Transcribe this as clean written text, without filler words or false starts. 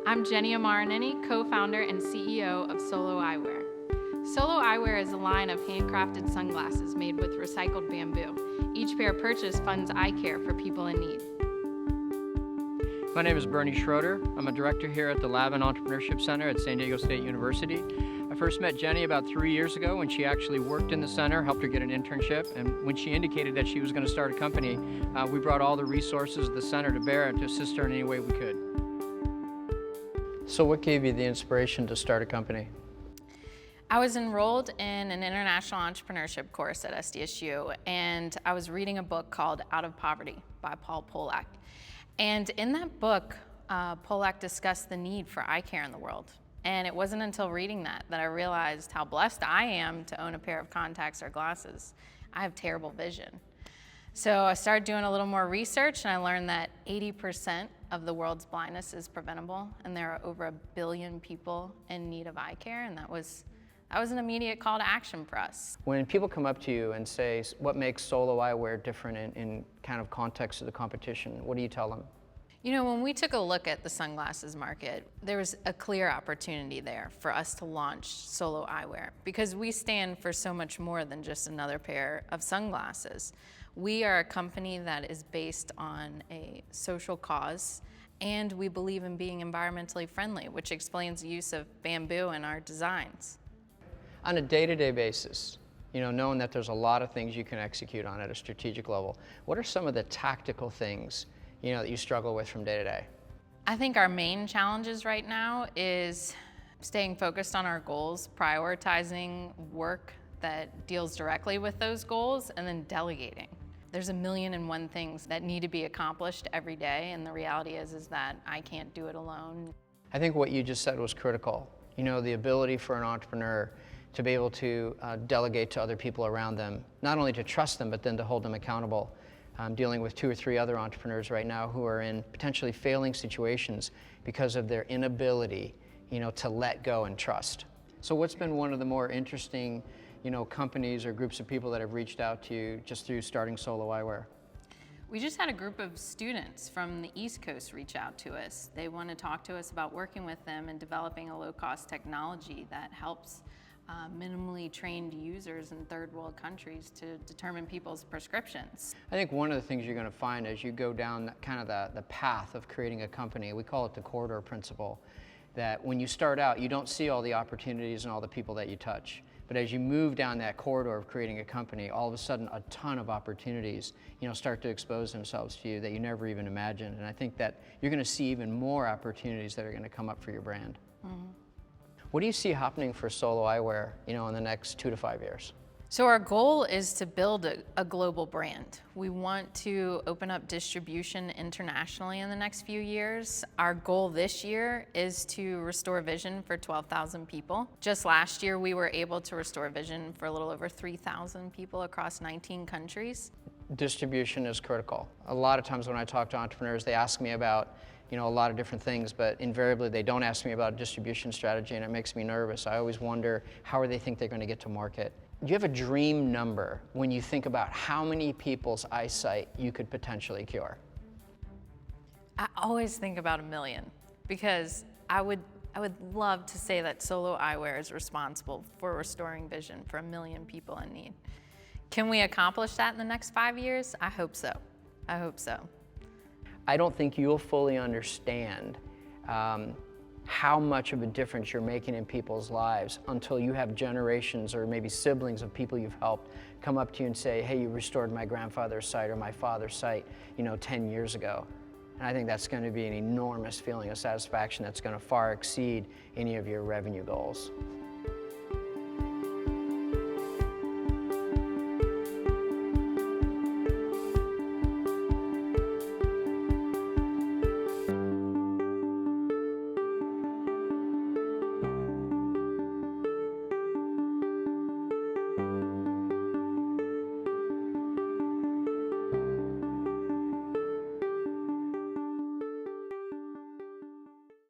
I'm Jenny Amaranini, co-founder and CEO of Solo Eyewear. Solo Eyewear is a line of handcrafted sunglasses made with recycled bamboo. Each pair purchased funds eye care for people in need. My name is Bernie Schroeder. I'm a director here at the Lavin Entrepreneurship Center at San Diego State University. I first met Jenny about 3 years ago when she actually worked in the center, helped her get an internship, and when she indicated that she was going to start a company, we brought all the resources of the center to bear to assist her in any way we could. So what gave you the inspiration to start a company? I was enrolled in an international entrepreneurship course at SDSU, and I was reading a book called Out of Poverty by Paul Polak. And in that book, Polak discussed the need for eye care in the world. And it wasn't until reading that I realized how blessed I am to own a pair of contacts or glasses. I have terrible vision. So I started doing a little more research, and I learned that 80% of the world's blindness is preventable, and there are over 1 billion people in need of eye care, and that was an immediate call to action for us. When people come up to you and say, what makes Solo Eyewear different in kind of context of the competition, what do you tell them? You know, when we took a look at the sunglasses market, there was a clear opportunity there for us to launch Solo Eyewear because we stand for so much more than just another pair of sunglasses. We are a company that is based on a social cause, and we believe in being environmentally friendly, which explains the use of bamboo in our designs. On a day-to-day basis, knowing that there's a lot of things you can execute on at a strategic level, what are some of the tactical things that you struggle with from day to day? I think our main challenges right now is staying focused on our goals, prioritizing work that deals directly with those goals, and then delegating. There's 1,000,001 things that need to be accomplished every day, and the reality is that I can't do it alone. I think what you just said was critical. The ability for an entrepreneur to be able to delegate to other people around them, not only to trust them, but then to hold them accountable. I'm dealing with 2 or 3 other entrepreneurs right now who are in potentially failing situations because of their inability, to let go and trust. So what's been one of the more interesting, companies or groups of people that have reached out to you just through starting Solo Eyewear? We just had a group of students from the East Coast reach out to us. They want to talk to us about working with them and developing a low-cost technology that helps minimally trained users in third world countries to determine people's prescriptions. I think one of the things you're going to find as you go down kind of the path of creating a company, we call it the corridor principle, that when you start out, you don't see all the opportunities and all the people that you touch. But as you move down that corridor of creating a company, all of a sudden a ton of opportunities start to expose themselves to you that you never even imagined. And I think that you're going to see even more opportunities that are going to come up for your brand. Mm-hmm. What do you see happening for Solo Eyewear, in the next 2 to 5 years? So our goal is to build a global brand. We want to open up distribution internationally in the next few years. Our goal this year is to restore vision for 12,000 people. Just last year, we were able to restore vision for a little over 3,000 people across 19 countries. Distribution is critical. A lot of times when I talk to entrepreneurs, they ask me about a lot of different things, but invariably they don't ask me about a distribution strategy, and it makes me nervous. I always wonder, how do they think they're going to get to market? Do you have a dream number when you think about how many people's eyesight you could potentially cure? I always think about 1 million because I would love to say that Solo Eyewear is responsible for restoring vision for 1 million people in need. Can we accomplish that in the next 5 years? I hope so. I hope so. I don't think you'll fully understand how much of a difference you're making in people's lives until you have generations or maybe siblings of people you've helped come up to you and say, hey, you restored my grandfather's sight or my father's sight, 10 years ago. And I think that's going to be an enormous feeling of satisfaction that's going to far exceed any of your revenue goals.